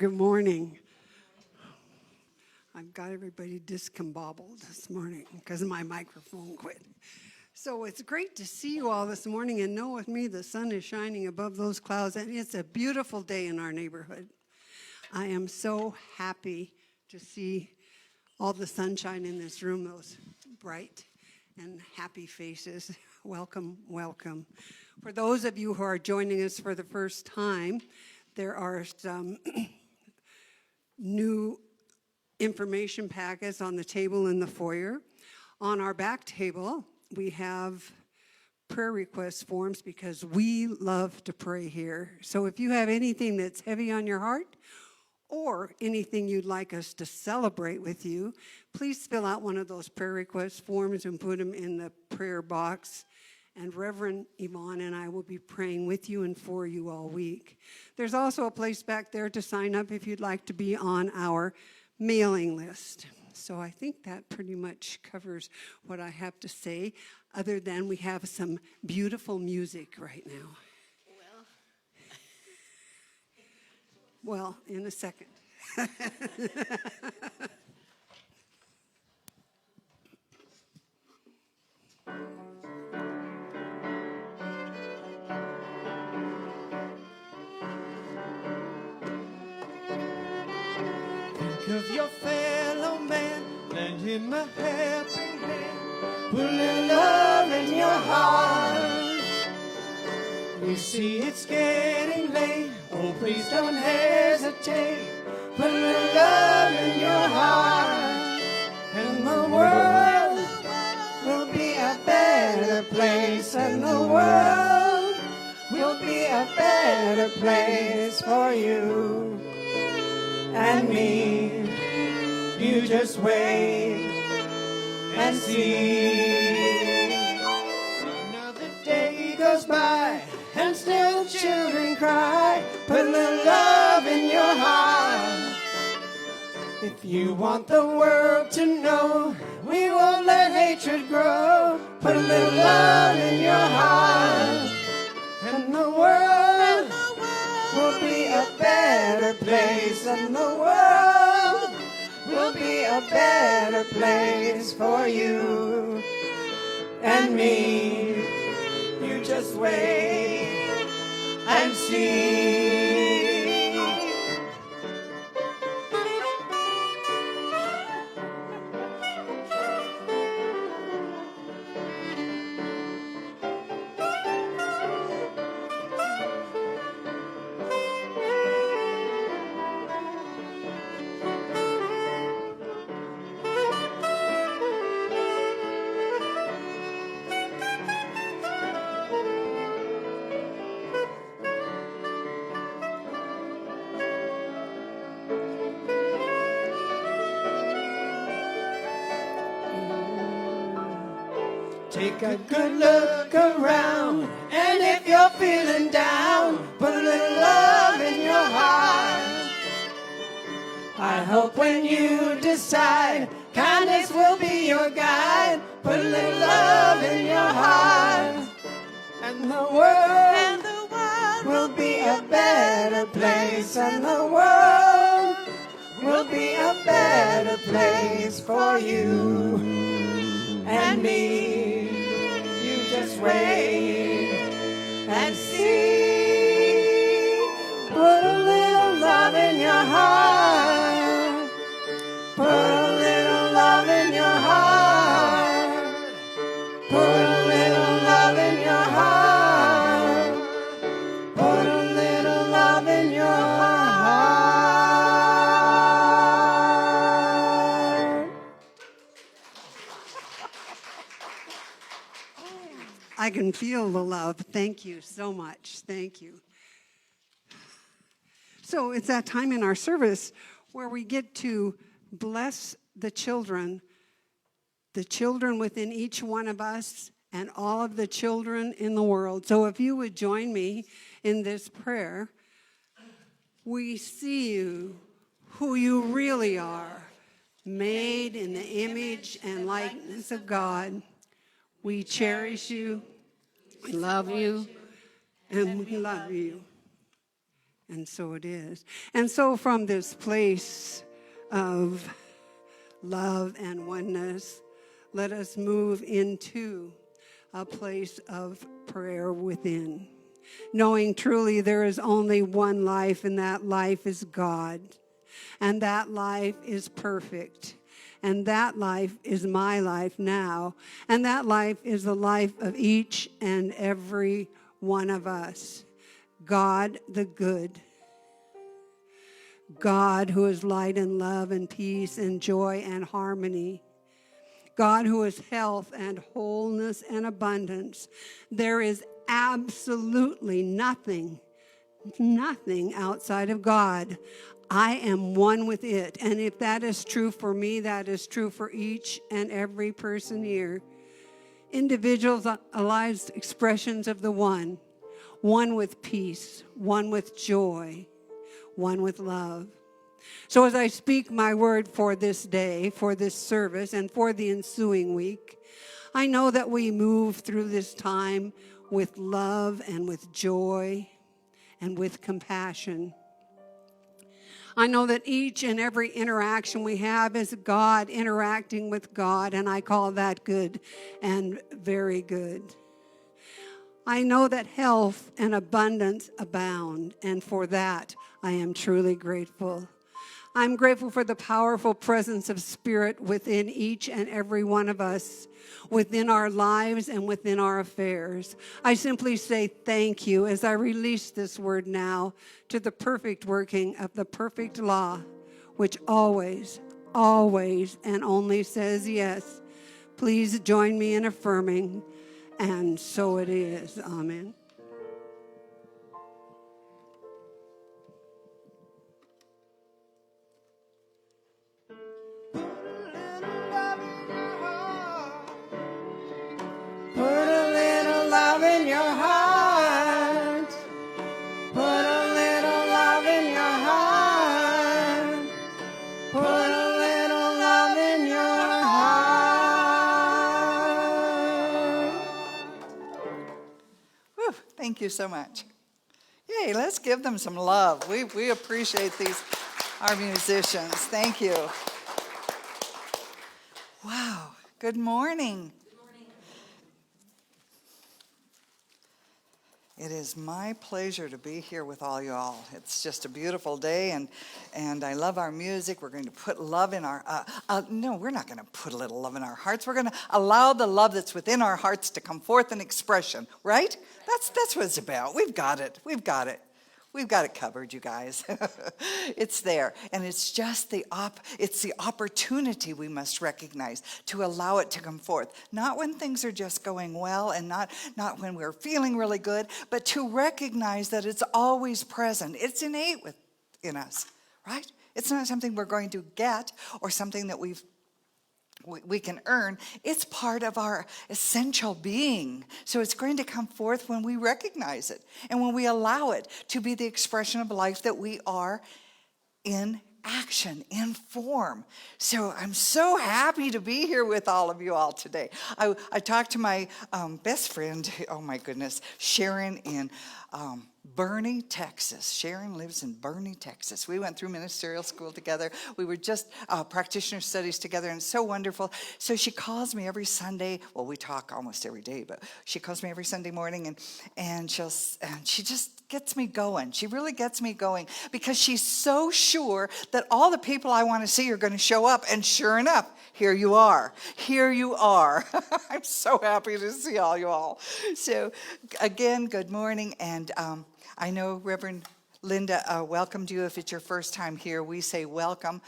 Good morning. I've got everybody discombobbled this morning because my microphone quit. So it's great to see you all this morning and know with me the sun is shining above those clouds and it's a beautiful day in our neighborhood. I am so happy to see all the sunshine in this room, those bright and happy faces. Welcome, welcome. For those of you who are joining us for the first time, there are some new information packets on the table in the foyer. On our back table, we have prayer request forms because we love to pray here. So if you have anything that's heavy on your heart or anything you'd like us to celebrate with you, please fill out one of those prayer request forms and put them in the prayer box. And Reverend Yvonne and I will be praying with you and for you all week. There's also a place back there to sign up if you'd like to be on our mailing list. So I think that pretty much covers what I have to say, other than we have some beautiful music right now. Well, in a second. Think of your fellow man, lend him a helping hand, put a little love in your heart. You see it's getting late, oh please don't hesitate, put a little love in your heart, and the world will be a better place, and the world will be a better place for you and me. You just wait and see. Another day goes by and still children cry. Put a little love in your heart. If you want the world to know we won't let hatred grow, put a little love in your heart, and the world will be a better place, and the world will be a better place for you and me. You just wait and see. Take a good look around, and if you're feeling down, put a little love in your heart. I hope when you decide, kindness will be your guide. Put a little love in your heart, and the world will be a better place, and the world will be a better place for you and me. You just wait and see. Put a little love in your heart. Put a little love in your heart. Put a little love in your heart. Put a little love in your heart. I can feel the love. Thank you so much. Thank you. So it's that time in our service where we get to bless the children within each one of us, and all of the children in the world. So if you would join me in this prayer, we see you, who you really are, made in the image and likeness of God. We cherish you, we love you, and we love you. And so it is. And so from this place of love and oneness, let us move into a place of prayer within, knowing truly there is only one life, and that life is God. And that life is perfect. And that life is my life now. And that life is the life of each and every one of us. God the good. God who is light and love and peace and joy and harmony. God who is health and wholeness and abundance. There is absolutely nothing outside of God. I am one with it. And if that is true for me, that is true for each and every person here. Individualized expressions of the one with peace, one with joy, one with love. So as I speak my word for this day, for this service, and for the ensuing week, I know that we move through this time with love and with joy and with compassion. I know that each and every interaction we have is God interacting with God, and I call that good and very good. I know that health and abundance abound, and for that I am truly grateful. I'm grateful for the powerful presence of Spirit within each and every one of us, within our lives and within our affairs. I simply say thank you as I release this word now to the perfect working of the perfect law, which always, always, and only says yes. Please join me in affirming, and so it is. Amen. Put a little love in your heart. Put a little love in your heart. Put a little love in your heart. Whew, thank you so much. Yay, let's give them some love. We appreciate our musicians. Thank you. Wow, good morning. It is my pleasure to be here with all you all. It's just a beautiful day, and I love our music. We're going to put love in our, no, we're not going to put a little love in our hearts. We're going to allow the love that's within our hearts to come forth in expression, right? That's what it's about. We've got it. We've got it. We've got it covered, you guys. It's there. And it's just it's the opportunity we must recognize to allow it to come forth. Not when things are just going well, and not when we're feeling really good, but to recognize that it's always present. It's innate in us, right? It's not something we're going to get or something that we can earn. It's part of our essential being. So it's going to come forth when we recognize it and when we allow it to be the expression of life that we are in action, in form. So I'm so happy to be here with all of you all today. I talked to my best friend, oh my goodness, Sharon in Boerne, Texas. Sharon lives in Boerne, Texas. We went through ministerial school together. We were just practitioner studies together, and it's so wonderful. So she calls me every Sunday. Well, we talk almost every day, but she calls me every Sunday morning, and she just gets me going. She really gets me going because she's so sure that all the people I want to see are going to show up, and sure enough, here you are. Here you are. I'm so happy to see all you all. So again, good morning, and I know Reverend Linda welcomed you. If it's your first time here, we say welcome.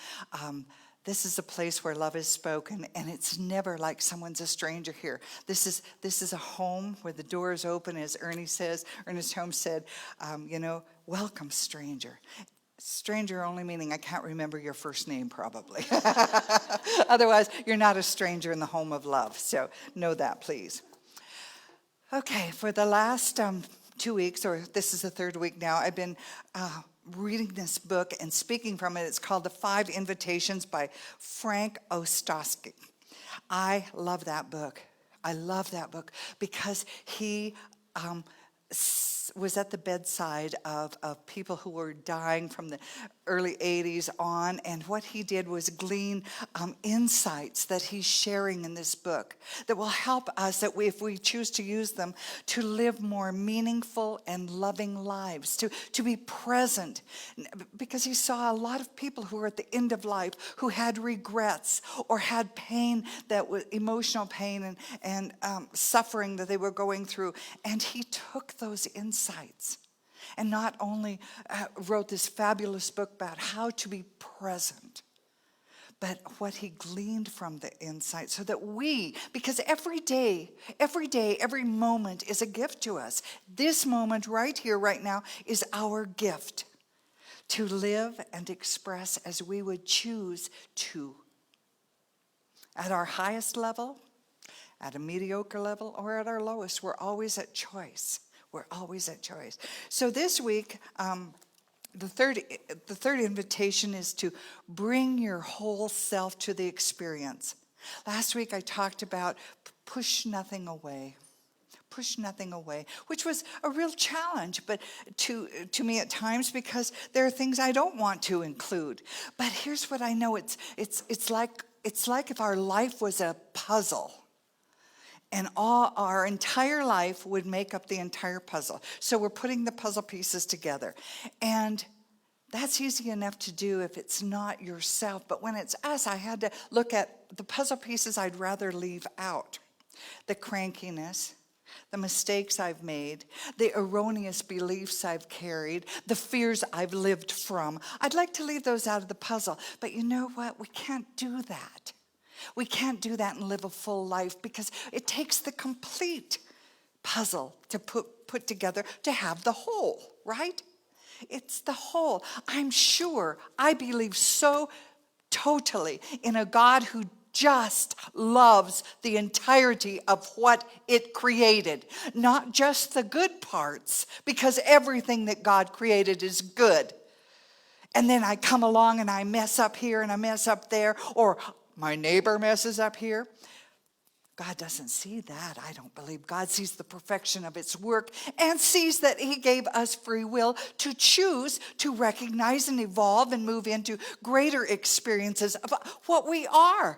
This is a place where love is spoken, and it's never like someone's a stranger here. This is a home where the door is open, as Ernest Holmes said, welcome, stranger. Stranger only meaning I can't remember your first name, probably. Otherwise, you're not a stranger in the home of love. So know that, please. Okay, for the last 2 weeks, or this is the third week now, I've been reading this book and speaking from it. It's called The 5 Invitations by Frank Ostowski. I love that book. I love that book because he was at the bedside of people who were dying from the early 80s on, and what he did was glean insights that he's sharing in this book that will help us, that if we choose to use them, to live more meaningful and loving lives, to be present, because he saw a lot of people who were at the end of life who had regrets or had pain, that was emotional pain and suffering that they were going through, and he took those insights and not only wrote this fabulous book about how to be present, but what he gleaned from the insight, so that because every day, every moment is a gift to us. This moment right here, right now, is our gift to live and express as we would choose to. At our highest level, at a mediocre level, or at our lowest, we're always at choice. We're always at choice. So this week, the third invitation is to bring your whole self to the experience. Last week I talked about push nothing away. Push nothing away, which was a real challenge, but to me at times, because there are things I don't want to include. But here's what I know: it's like if our life was a puzzle. And our entire life would make up the entire puzzle. So we're putting the puzzle pieces together. And that's easy enough to do if it's not yourself. But when it's us, I had to look at the puzzle pieces I'd rather leave out. The crankiness, the mistakes I've made, the erroneous beliefs I've carried, the fears I've lived from. I'd like to leave those out of the puzzle. But you know what? We can't do that. We can't do that and live a full life, because it takes the complete puzzle to put together to have the whole, right? It's the whole. I believe so totally in a God who just loves the entirety of what it created, not just the good parts, because everything that God created is good. And then I come along and I mess up here and I mess up there, or my neighbor messes up here. God doesn't see that, I don't believe. God sees the perfection of its work and sees that he gave us free will to choose to recognize and evolve and move into greater experiences of what we are,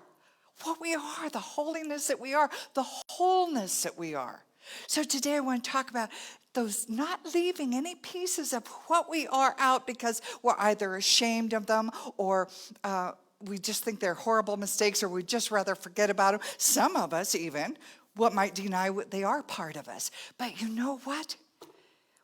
the holiness that we are, the wholeness that we are. So today I want to talk about those, not leaving any pieces of what we are out because we're either ashamed of them, or we just think they're horrible mistakes, or we'd just rather forget about them. Some of us even might deny what they are part of us. But you know what?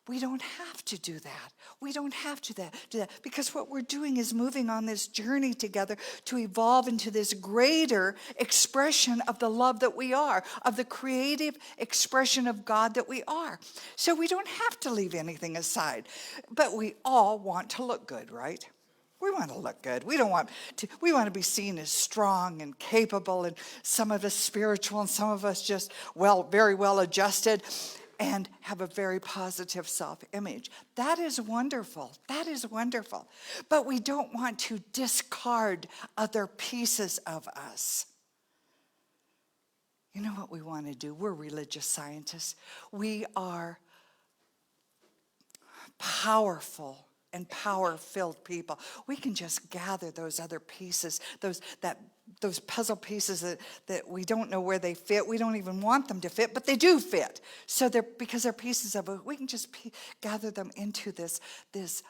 We don't have to do that. We don't have to do that, because what we're doing is moving on this journey together to evolve into this greater expression of the love that we are, of the creative expression of God that we are. So we don't have to leave anything aside. But we all want to look good, right? We want to look good. We want to be seen as strong and capable, and some of us spiritual, and some of us just very well adjusted, and have a very positive self-image. That is wonderful. That is wonderful. But we don't want to discard other pieces of us. You know what we want to do? We're religious scientists. We are powerful and power-filled people. We can just gather those other pieces, those puzzle pieces that we don't know where they fit. We don't even want them to fit, but they do fit. So because they're pieces of it, we can just gather them into this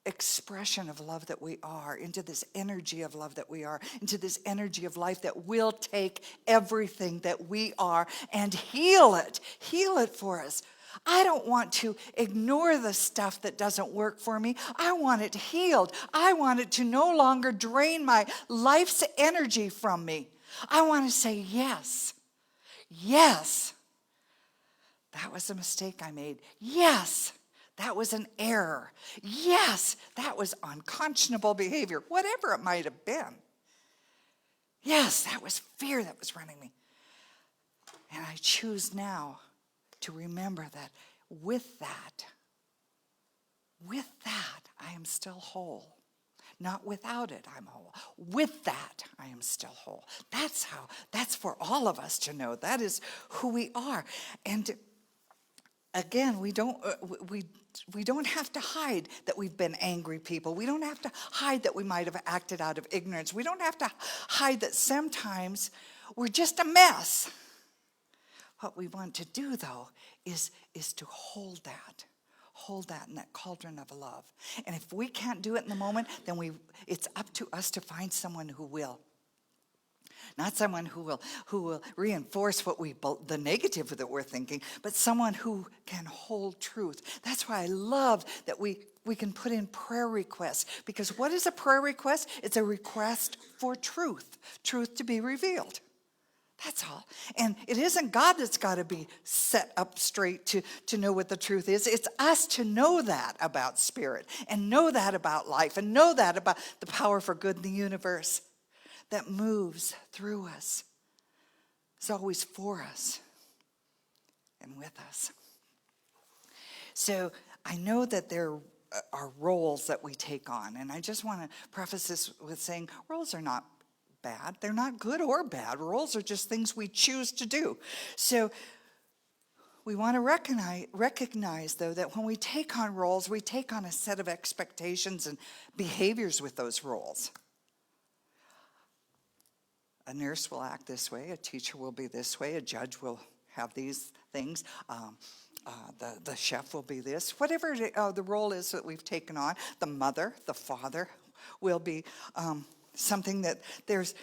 expression of love that we are, into this energy of love that we are, into this energy of life that will take everything that we are and heal it for us. I don't want to ignore the stuff that doesn't work for me. I want it healed. I want it to no longer drain my life's energy from me. I want to say, yes, that was a mistake I made. Yes, that was an error. Yes, that was unconscionable behavior, whatever it might have been. Yes, that was fear that was running me. And I choose now to remember that with that, I am still whole. Not without it, I'm whole. With that, I am still whole. That's for all of us to know. That is who we are. And again, we don't have to hide that we've been angry people. We don't have to hide that we might have acted out of ignorance. We don't have to hide that sometimes we're just a mess. What we want to do, though, is to hold that in that cauldron of love. And if we can't do it in the moment, then it's up to us to find someone who will. Not someone who will reinforce the negative that we're thinking, but someone who can hold truth. That's why I love that we can put in prayer requests. Because what is a prayer request? It's a request for truth to be revealed. That's all. And it isn't God that's got to be set up straight to know what the truth is. It's us to know that about spirit and know that about life and know that about the power for good in the universe that moves through us. It's always for us and with us. So I know that there are roles that we take on. And I just want to preface this with saying roles are not bad. They're not good or bad. Roles are just things we choose to do. So we want to recognize, though, that when we take on roles, we take on a set of expectations and behaviors with those roles. A nurse will act this way, a teacher will be this way, a judge will have these things, the chef will be this. Whatever the role is that we've taken on, the mother, the father will be something that there's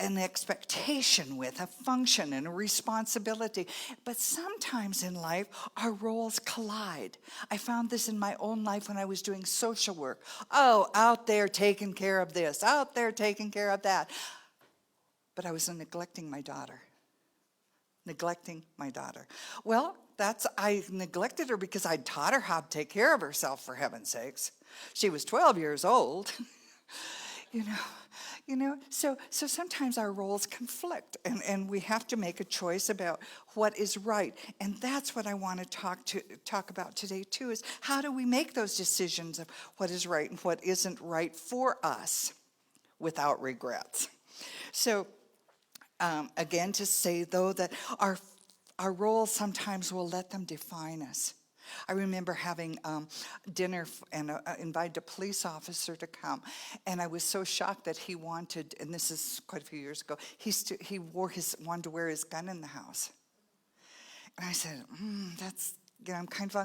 an expectation with, a function and a responsibility. But sometimes in life, our roles collide. I found this in my own life when I was doing social work. Oh, out there taking care of this, out there taking care of that. But I was neglecting my daughter. Well, I neglected her because I taught her how to take care of herself, for heaven's sakes. She was 12 years old. So sometimes our roles conflict, and we have to make a choice about what is right. And that's what I want to talk about today too, is how do we make those decisions of what is right and what isn't right for us without regrets. So again, to say though that our roles sometimes will let them define us. I remember having dinner and invited a police officer to come, and I was so shocked that he wanted, and this is quite a few years ago, he wanted to wear his gun in the house. And I said, I'm kind of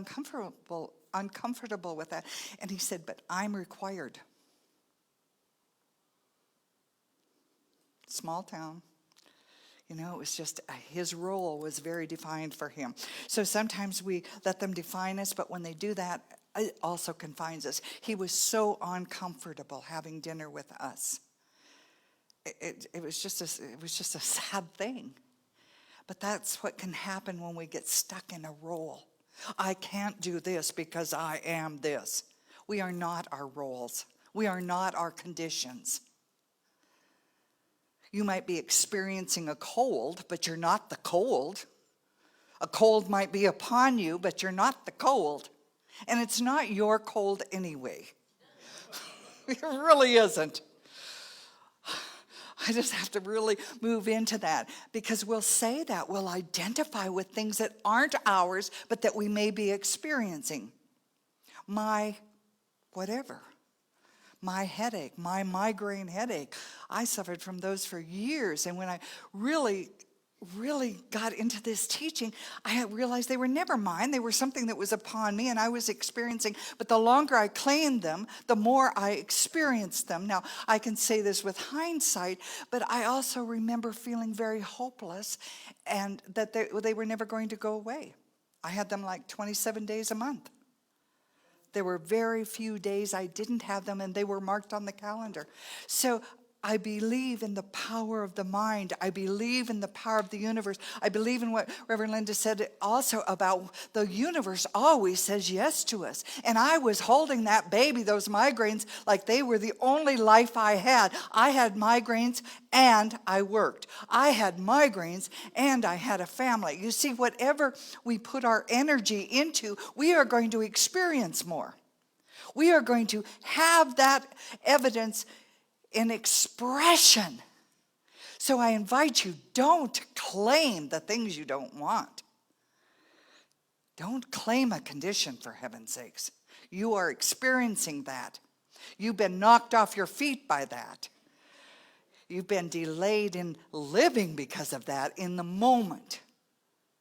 uncomfortable with that. And he said, but I'm required. Small town. It was just his role was very defined for him. So sometimes we let them define us, but when they do that, it also confines us. He was so uncomfortable having dinner with us. It was just a sad thing. But that's what can happen when we get stuck in a role. I can't do this because I am this. We are not our roles. We are not our conditions. You might be experiencing a cold, but you're not the cold. A cold might be upon you, but you're not the cold. And it's not your cold anyway. It really isn't. I just have to really move into that, because we'll say that. We'll identify with things that aren't ours, but that we may be experiencing. My whatever. My headache, my migraine headache. I suffered from those for years. And when I really got into this teaching, I realized they were never mine. They were something that was upon me and I was experiencing. But the longer I claimed them, the more I experienced them. Now, I can say this with hindsight, but I also remember feeling very hopeless and that they were never going to go away. I had them like 27 days a month. There were very few days I didn't have them, and they were marked on the calendar. So I believe in the power of the mind. I believe in the power of the universe. I believe in what Reverend Linda said also about the universe always says yes to us. And I was holding that baby, those migraines, like they were the only life I had. I had migraines and I worked. I had migraines and I had a family. You see, whatever we put our energy into, we are going to experience more. We are going to have that evidence in expression. So I invite you, don't claim the things you don't want. Don't claim a condition, for heaven's sakes. You are experiencing that. You've been knocked off your feet by that. You've been delayed in living because of that in the moment.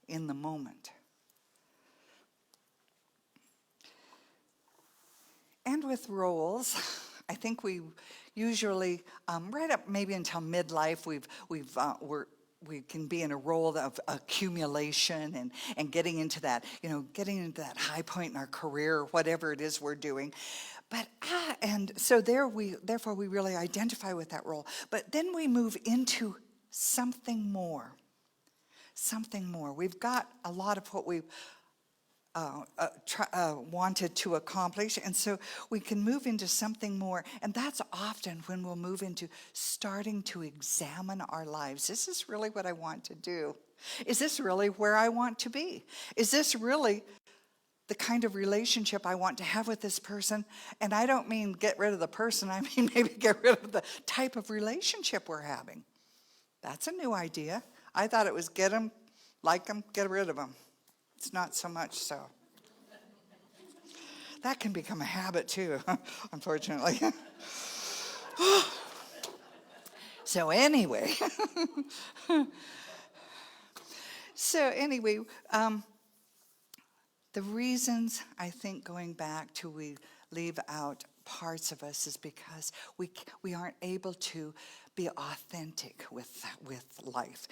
In the moment. And with roles, I think we usually, right up maybe until midlife, we can be in a role of accumulation and getting into that, getting into that high point in our career, whatever it is we're doing. But and so therefore we really identify with that role. But then we move into something more. Something more. We've got a lot of what we've wanted to accomplish, and so we can move into something more, and that's often when we'll move into starting to examine our lives. Is this really what I want to do? Is this really where I want to be? Is this really the kind of relationship I want to have with this person? And I don't mean get rid of the person, I mean maybe get rid of the type of relationship we're having. That's a new idea. I thought it was get them, like them, get rid of them. It's not so much so. That can become a habit too, unfortunately. So anyway, the reasons I think going back to we leave out parts of us is because we aren't able to be authentic with life.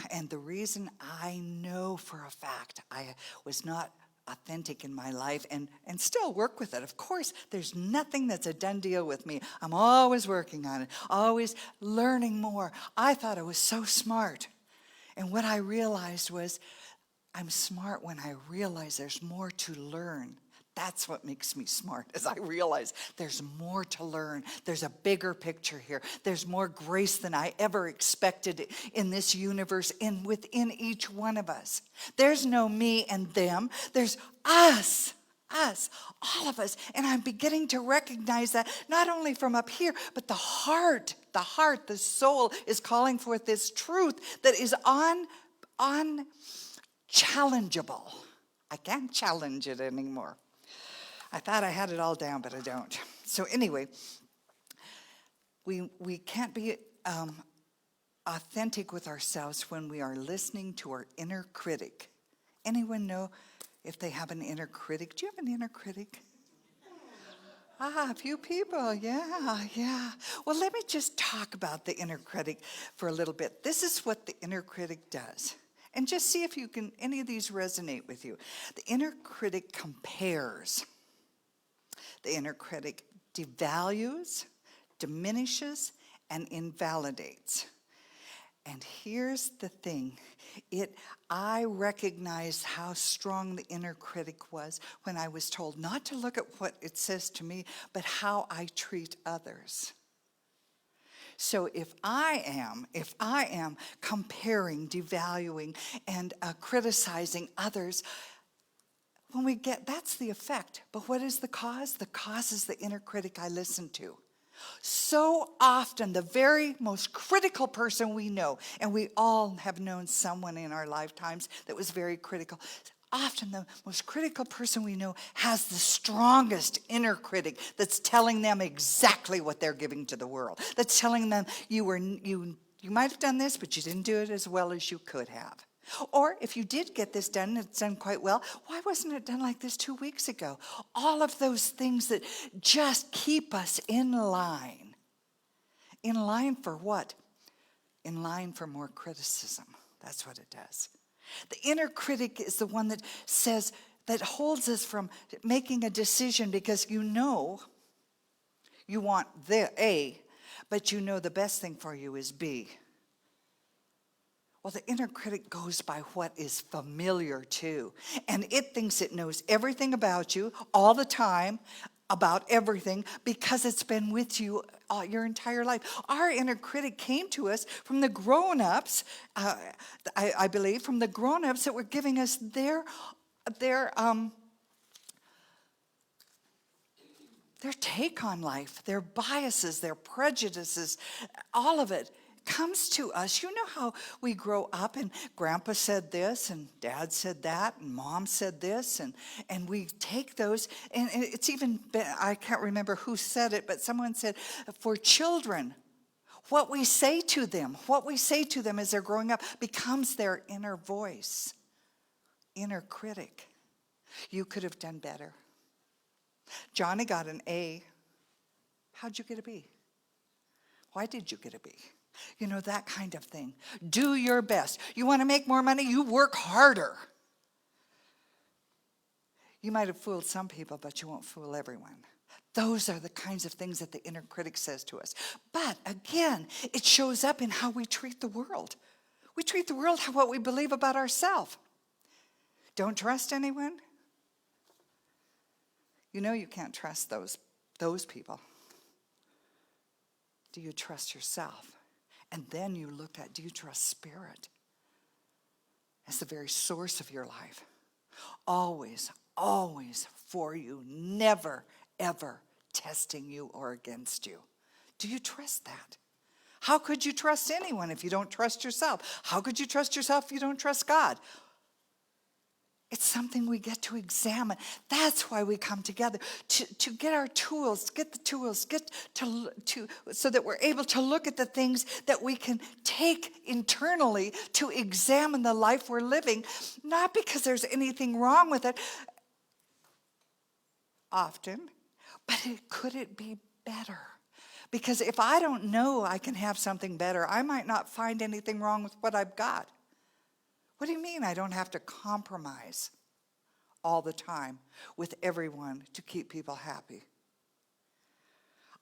And the reason I know for a fact I was not authentic in my life and still work with it. Of course, there's nothing that's a done deal with me. I'm always working on it, always learning more. I thought I was so smart. And what I realized was I'm smart when I realize there's more to learn. That's what makes me smart, is I realize there's more to learn. There's a bigger picture here. There's more grace than I ever expected in this universe and within each one of us. There's no me and them. There's us, all of us. And I'm beginning to recognize that not only from up here, but the heart, the soul is calling forth this truth that is unchallengeable. I can't challenge it anymore. I thought I had it all down, but I don't. So anyway, we can't be authentic with ourselves when we are listening to our inner critic. Anyone know if they have an inner critic? Do you have an inner critic? A few people, yeah. Well, let me just talk about the inner critic for a little bit. This is what the inner critic does. And just see if any of these resonate with you. The inner critic compares. The inner critic devalues, diminishes, and invalidates. And here's the thing. I recognized how strong the inner critic was when I was told not to look at what it says to me, but how I treat others. So if I am comparing, devaluing, and criticizing others, that's the effect. But what is the cause? The cause is the inner critic I listen to. So often, the very most critical person we know, and we all have known someone in our lifetimes that was very critical. Often the most critical person we know has the strongest inner critic that's telling them exactly what they're giving to the world. That's telling them you might have done this, but you didn't do it as well as you could have. Or if you did get this done, it's done quite well, why wasn't it done like this 2 weeks ago? All of those things that just keep us in line. In line for what? In line for more criticism. That's what it does. The inner critic is the one that holds us from making a decision because you know you want the A, but you know the best thing for you is B. Well, the inner critic goes by what is familiar too. And it thinks it knows everything about you all the time, about everything, because it's been with you your entire life. Our inner critic came to us from the grown-ups, I believe, from the grown-ups that were giving us their take on life, their biases, their prejudices, all of it comes to us. You know how we grow up and Grandpa said this and Dad said that and Mom said this, and we take those, and it's even been, I can't remember who said it, but someone said, for children, what we say to them as they're growing up becomes their inner voice, inner critic. You could have done better. Johnny got an A. How'd you get a B? Why did you get a B? You know, that kind of thing. Do your best. You want to make more money? You work harder. You might have fooled some people, but you won't fool everyone. Those are the kinds of things that the inner critic says to us. But again, it shows up in how we treat the world. We treat the world what we believe about ourselves. Don't trust anyone? You know you can't trust those people. Do you trust yourself? And then you look at, do you trust Spirit as the very source of your life? Always, always for you, never, ever testing you or against you. Do you trust that? How could you trust anyone if you don't trust yourself? How could you trust yourself if you don't trust God? It's something we get to examine. That's why we come together, to get our tools, so that we're able to look at the things that we can take internally to examine the life we're living, not because there's anything wrong with it, often, but could it be better? Because if I don't know I can have something better, I might not find anything wrong with what I've got. What do you mean I don't have to compromise all the time with everyone to keep people happy?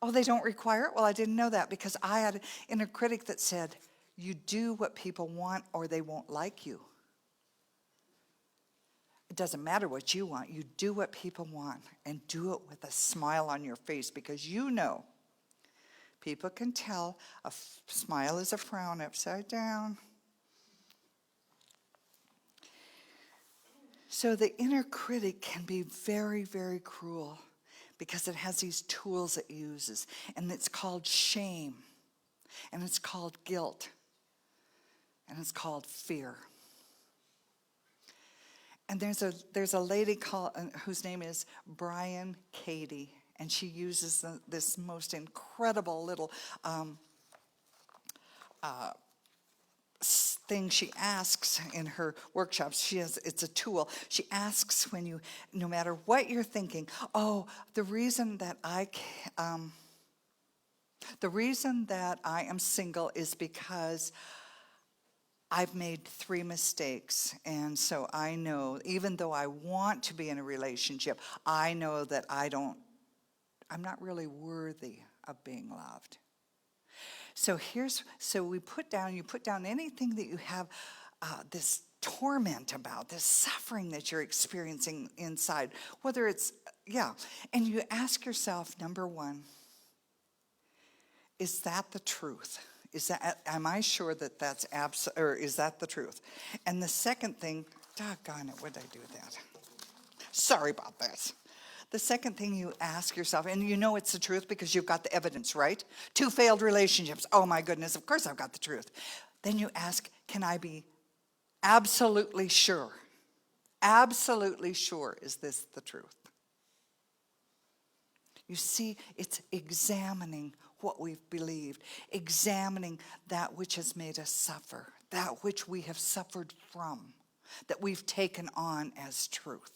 Oh, they don't require it? Well, I didn't know that because I had an inner critic that said, you do what people want or they won't like you. It doesn't matter what you want. You do what people want and do it with a smile on your face because you know people can tell a smile is a frown upside down. So the inner critic can be very, very cruel because it has these tools it uses. And it's called shame. And it's called guilt. And it's called fear. And there's a lady whose name is Byron Katie. And she uses this most incredible little thing she asks in her workshops. It's a tool. She asks no matter what you're thinking, the reason that I am single is because I've made 3 mistakes. And so I know, even though I want to be in a relationship, I know that I'm not really worthy of being loved. So you put down anything that you have this torment about, this suffering that you're experiencing inside, whether it's, and you ask yourself, number one, is that the truth? Am I sure that that's or is that the truth? And the second thing, doggone it, what did I do with that? Sorry about this. The second thing you ask yourself, and you know it's the truth because you've got the evidence, right? 2 failed relationships. Oh my goodness, of course I've got the truth. Then you ask, can I be absolutely sure? Absolutely sure, is this the truth? You see, it's examining what we've believed, examining that which has made us suffer, that which we have suffered from, that we've taken on as truth.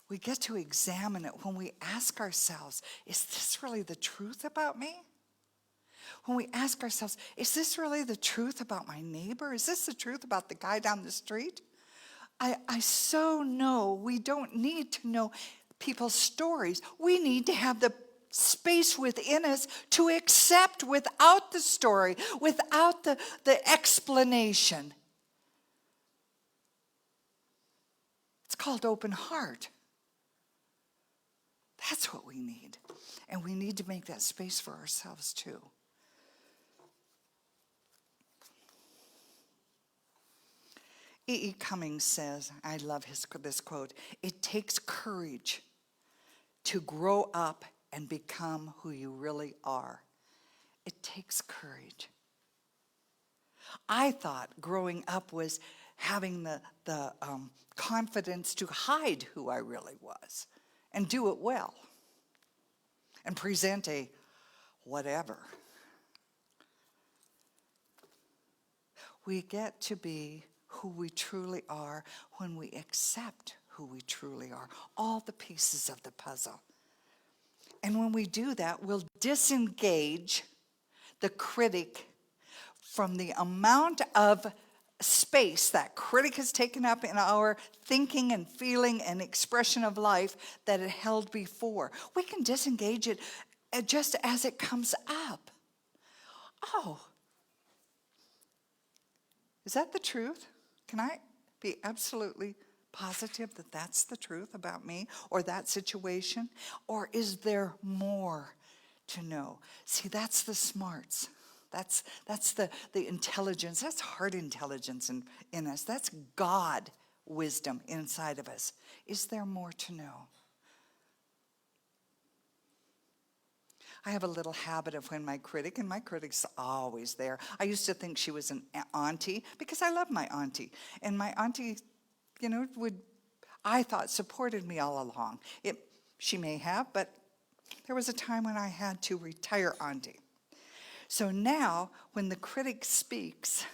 We get to examine it when we ask ourselves, is this really the truth about me? When we ask ourselves, is this really the truth about my neighbor? Is this the truth about the guy down the street? I so know we don't need to know people's stories. We need to have the space within us to accept without the story, without the explanation. It's called open heart. That's what we need. And we need to make that space for ourselves too. E.E. Cummings says, I love this quote, it takes courage to grow up and become who you really are. it takes courage. I thought growing up was having the confidence to hide who I really was and do it well and present a whatever. We get to be who we truly are when we accept who we truly are, all the pieces of the puzzle. And when we do that, we'll disengage the critic from the amount of space that critic has taken up in our thinking and feeling and expression of life that it held before. We can disengage it just as it comes up. Oh, is that the truth? Can I be absolutely positive that that's the truth about me or that situation? Or is there more to know? See, that's the smarts. That's the intelligence. That's heart intelligence in us. That's God wisdom inside of us. Is there more to know? I have a little habit of when my critic, and my critic's always there. I used to think she was an auntie because I love my auntie. And my auntie, I thought supported me all along. She may have, but there was a time when I had to retire auntie. So now, when the critic speaks,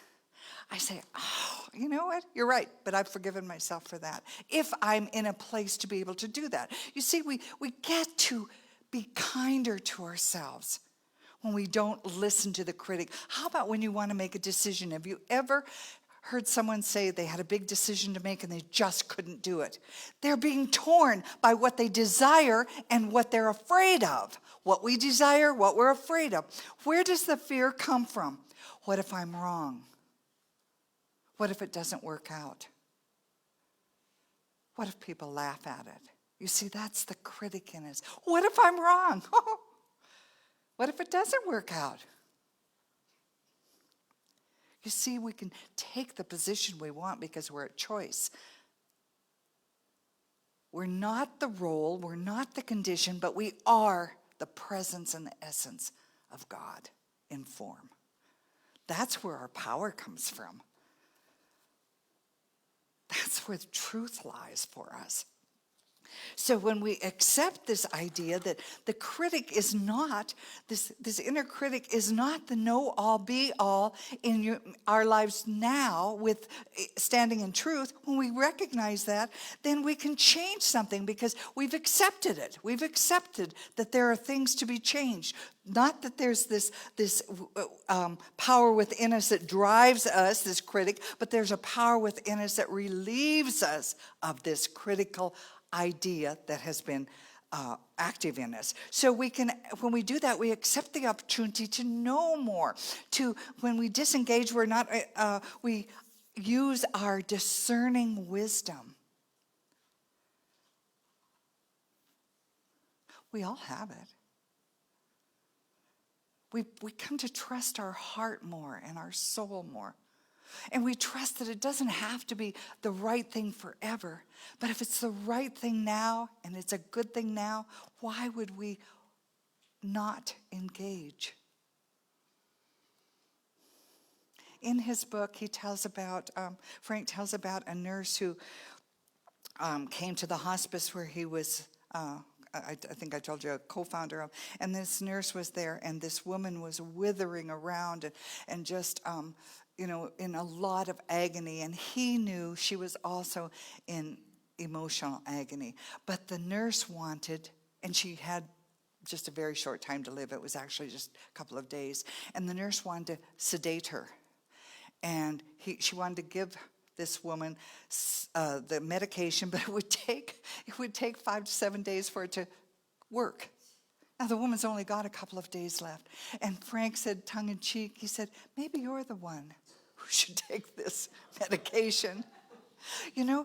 I say, oh, you know what? You're right, but I've forgiven myself for that. If I'm in a place to be able to do that. You see, we get to be kinder to ourselves when we don't listen to the critic. How about when you want to make a decision? Have you ever heard someone say they had a big decision to make and they just couldn't do it? They're being torn by what they desire and what they're afraid of. What we desire, what we're afraid of. Where does the fear come from? What if I'm wrong? What if it doesn't work out? What if people laugh at it? You see, that's the critic in us. What if I'm wrong? What if it doesn't work out? You see, we can take the position we want because we're at choice. We're not the role, we're not the condition, but we are the presence and the essence of God in form. That's where our power comes from. That's where the truth lies for us. So when we accept this idea that the critic is not, this inner critic is not the know-all, be-all in our lives now with standing in truth, when we recognize that, then we can change something because we've accepted it. We've accepted that there are things to be changed. Not that there's this power within us that drives us, this critic, but there's a power within us that relieves us of this critical idea that has been active in us. So we can, when we do that, we accept the opportunity to know more. When we disengage, we use our discerning wisdom. We all have it. We come to trust our heart more and our soul more. And we trust that it doesn't have to be the right thing forever. But if it's the right thing now and it's a good thing now, why would we not engage? In his book, he tells about, Frank tells about a nurse who came to the hospice where he was, I think I told you, a co-founder of, and this nurse was there, and this woman was withering around and just, in a lot of agony, and he knew she was also in emotional agony. But the nurse wanted, and she had just a very short time to live. It was actually just a couple of days. And the nurse wanted to sedate her. And she wanted to give this woman the medication, but it would take 5 to 7 days for it to work. Now, the woman's only got a couple of days left. And Frank said, tongue in cheek, he said, maybe you're the one who should take this medication.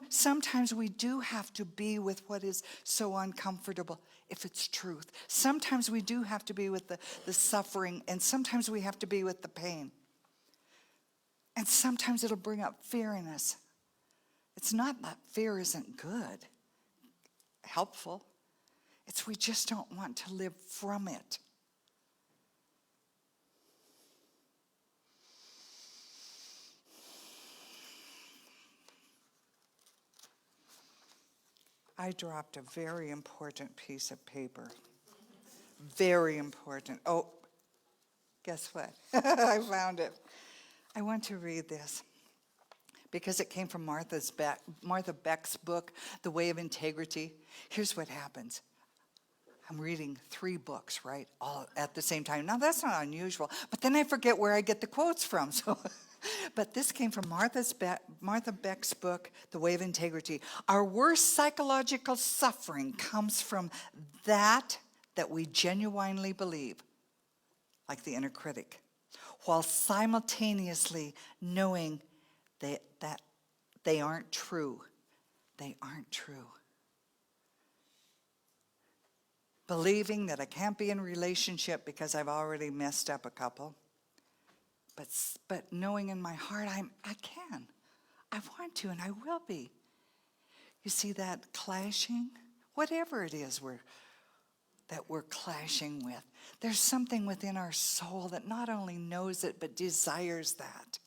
Sometimes we do have to be with what is so uncomfortable if it's truth. Sometimes we do have to be with the suffering, and sometimes we have to be with the pain. And sometimes it'll bring up fear in us. It's not that fear isn't good, helpful. It's we just don't want to live from it. I dropped a very important piece of paper. Very important. Oh, guess what? I found it. I want to read this because it came from Martha Beck's book, The Way of Integrity. Here's what happens. I'm reading 3 books, right, all at the same time. Now, that's not unusual, but then I forget where I get the quotes from. So, but this came from Martha Beck's book, The Way of Integrity. Our worst psychological suffering comes from that we genuinely believe, like the inner critic, while simultaneously knowing that they aren't true. They aren't true. Believing that I can't be in a relationship because I've already messed up a couple. But knowing in my heart I can. I want to and I will be. You see that clashing? Whatever it is that we're clashing with. There's something within our soul that not only knows it but desires that.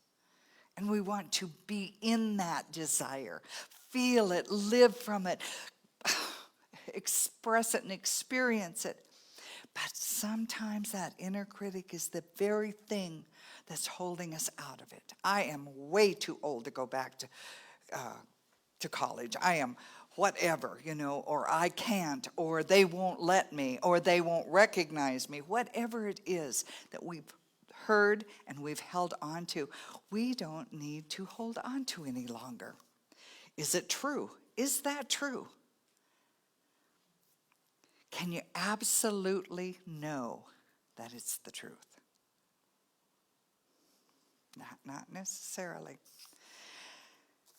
And we want to be in that desire. Feel it, live from it, express it and experience it. But sometimes that inner critic is the very thing that's holding us out of it. I am way too old to go back to college. I am whatever, or I can't, or they won't let me, or they won't recognize me. Whatever it is that we've heard and we've held on to, we don't need to hold on to any longer. Is it true? Is that true? Can you absolutely know that it's the truth? Not necessarily.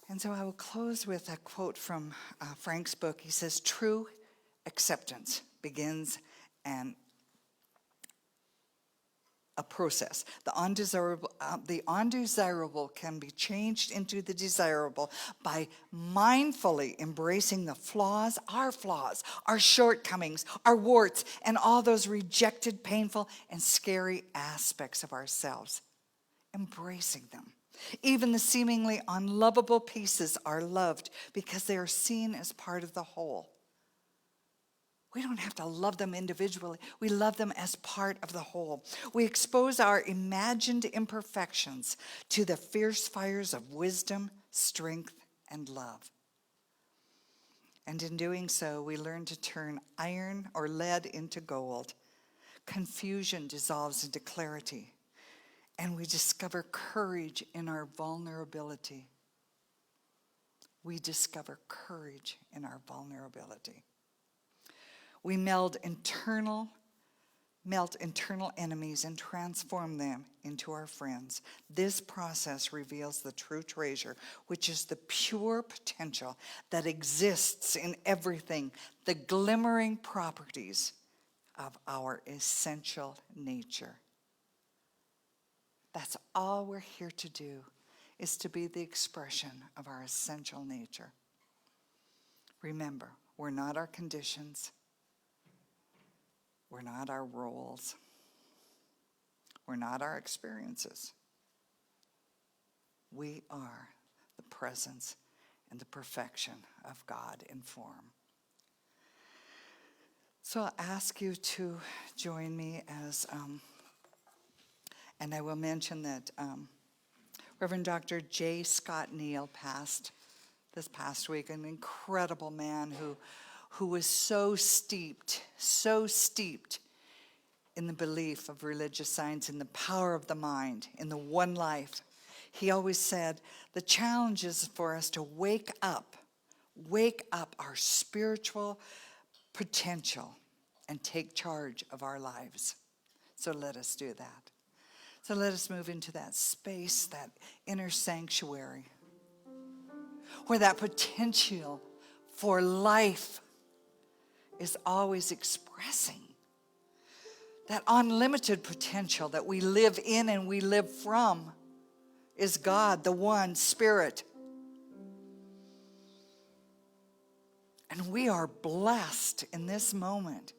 And so I will close with a quote from Frank's book. He says, true acceptance begins a process. The undesirable can be changed into the desirable by mindfully embracing the flaws, our shortcomings, our warts, and all those rejected, painful, and scary aspects of ourselves. Embracing them. Even the seemingly unlovable pieces are loved because they are seen as part of the whole. We don't have to love them individually. We love them as part of the whole. We expose our imagined imperfections to the fierce fires of wisdom, strength, and love. And in doing so, we learn to turn iron or lead into gold. Confusion dissolves into clarity. And we discover courage in our vulnerability. We discover courage in our vulnerability. We melt internal enemies and transform them into our friends. This process reveals the true treasure, which is the pure potential that exists in everything, the glimmering properties of our essential nature. That's all we're here to do, is to be the expression of our essential nature. Remember, we're not our conditions. We're not our roles. We're not our experiences. We are the presence and the perfection of God in form. So I'll ask you to join me as... And I will mention that Reverend Dr. J. Scott Neal passed this past week, an incredible man who was so steeped in the belief of religious science, in the power of the mind, in the one life. He always said, the challenge is for us to wake up our spiritual potential and take charge of our lives. So let us do that. So let us move into that space, that inner sanctuary, where that potential for life is always expressing. That unlimited potential that we live in and we live from is God, the one Spirit. And we are blessed in this moment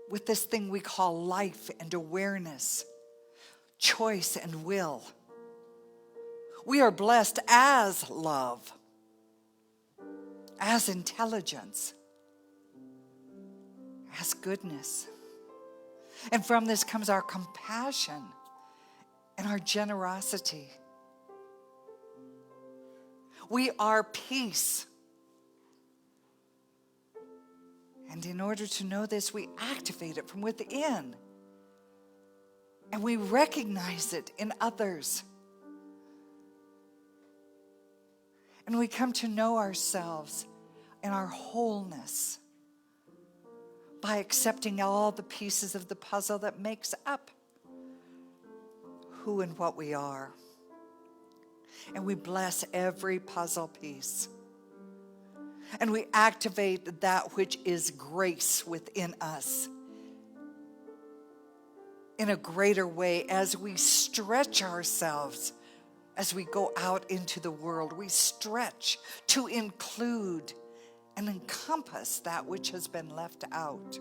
with this thing we call life and awareness, choice and will. We are blessed as love, as intelligence, as goodness. And from this comes our compassion and our generosity. We are peace. And in order to know this, we activate it from within. And we recognize it in others. And we come to know ourselves in our wholeness by accepting all the pieces of the puzzle that makes up who and what we are. And we bless every puzzle piece. And we activate that which is grace within us in a greater way as we stretch ourselves as we go out into the world. We stretch to include and encompass that which has been left out,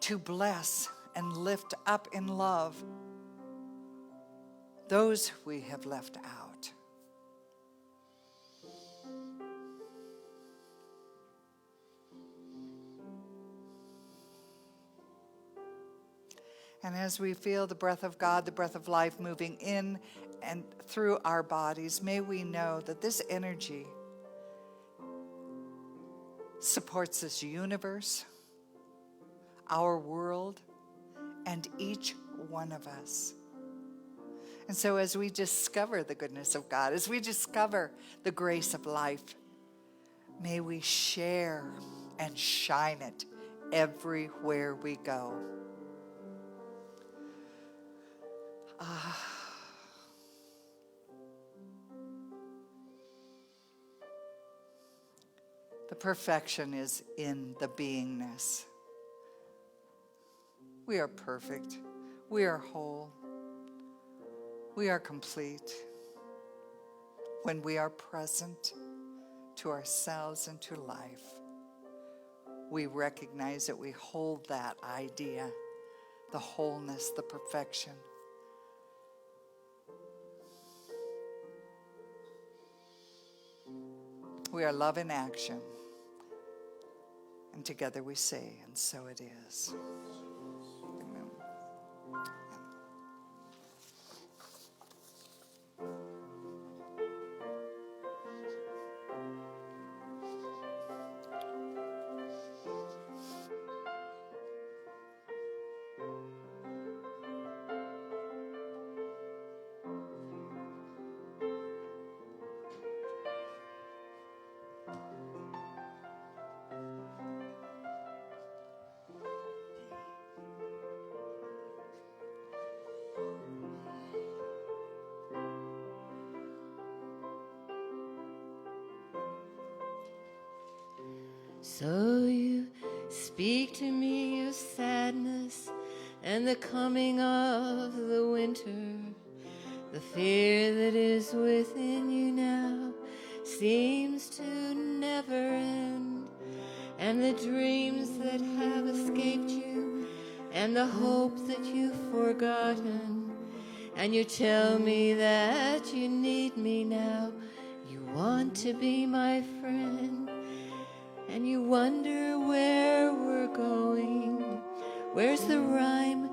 to bless and lift up in love those we have left out. And as we feel the breath of God, the breath of life moving in and through our bodies, may we know that this energy supports this universe, our world, and each one of us. And so as we discover the goodness of God, as we discover the grace of life, may we share and shine it everywhere we go. The perfection is in the beingness. We are perfect. We are whole. We are complete when we are present to ourselves and to life. We recognize that we hold that idea, the wholeness, the perfection. We are love in action. And together we say, and so it is. Amen. So you speak to me of sadness and the coming of the winter. The fear that is within you now seems to never end. And the dreams that have escaped you and the hope that you've forgotten. And you tell me that you need me now. You want to be my friend. And you wonder where we're going. Where's the rhyme?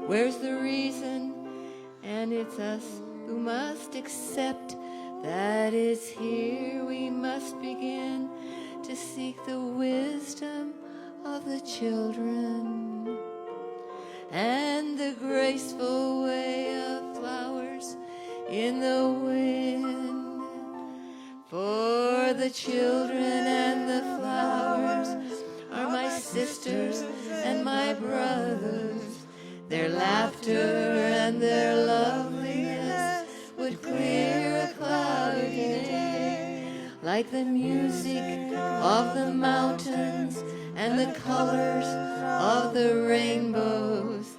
Where's the reason? And it's us who must accept that it's here we must begin to seek the wisdom of the children and the graceful way of flowers in the wind. For the children and the flowers are my sisters and my brothers. Their laughter and their loveliness would clear a cloudy day, like the music of the mountains and the colors of the rainbows.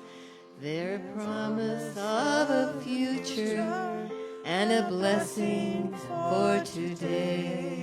Their promise of a future and a blessing for today.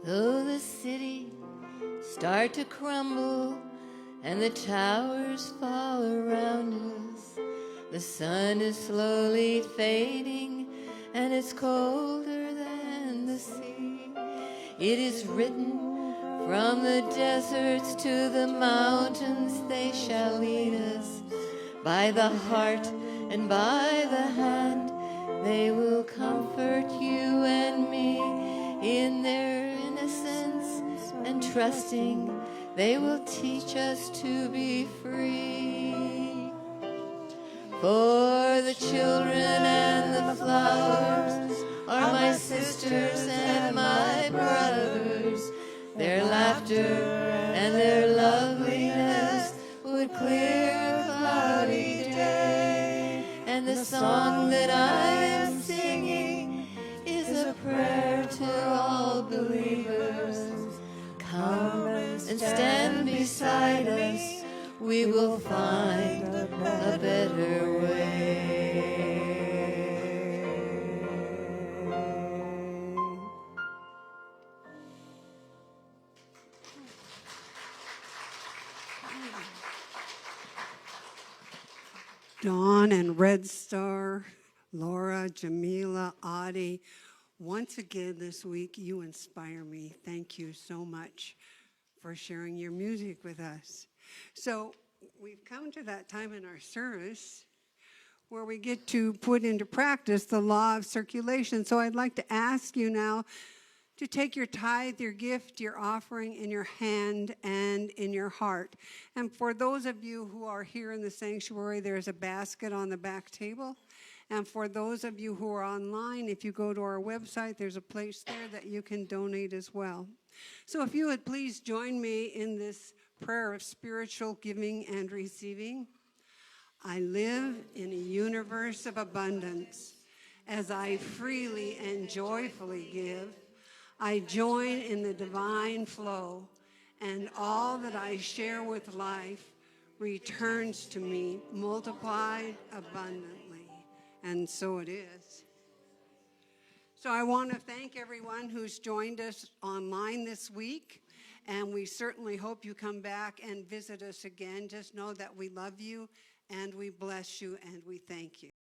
Though the city start to crumble and the towers fall around us, the sun is slowly fading and it's colder than the sea. It is written, from the deserts to the mountains they shall lead us. By the heart and by the hand they will comfort you and me. In their innocence and trusting, they will teach us to be free. For the children and the flowers are my sisters and my brothers. Their laughter and their loveliness would clear a cloudy day. And the song that I am singing is a prayer to all believers. Come and stand beside us, we will find a better way. Dawn and Red Star, Laura, Jamila, Audie, once again this week, you inspire me. Thank you so much for sharing your music with us. So we've come to that time in our service where we get to put into practice the law of circulation. So I'd like to ask you now to take your tithe, your gift, your offering in your hand and in your heart. And for those of you who are here in the sanctuary, there's a basket on the back table. And for those of you who are online, if you go to our website, there's a place there that you can donate as well. So if you would please join me in this prayer of spiritual giving and receiving. I live in a universe of abundance. As I freely and joyfully give, I join in the divine flow, and all that I share with life returns to me multiplied abundantly. And so it is. So I want to thank everyone who's joined us online this week, and we certainly hope you come back and visit us again. Just know that we love you, and we bless you, and we thank you.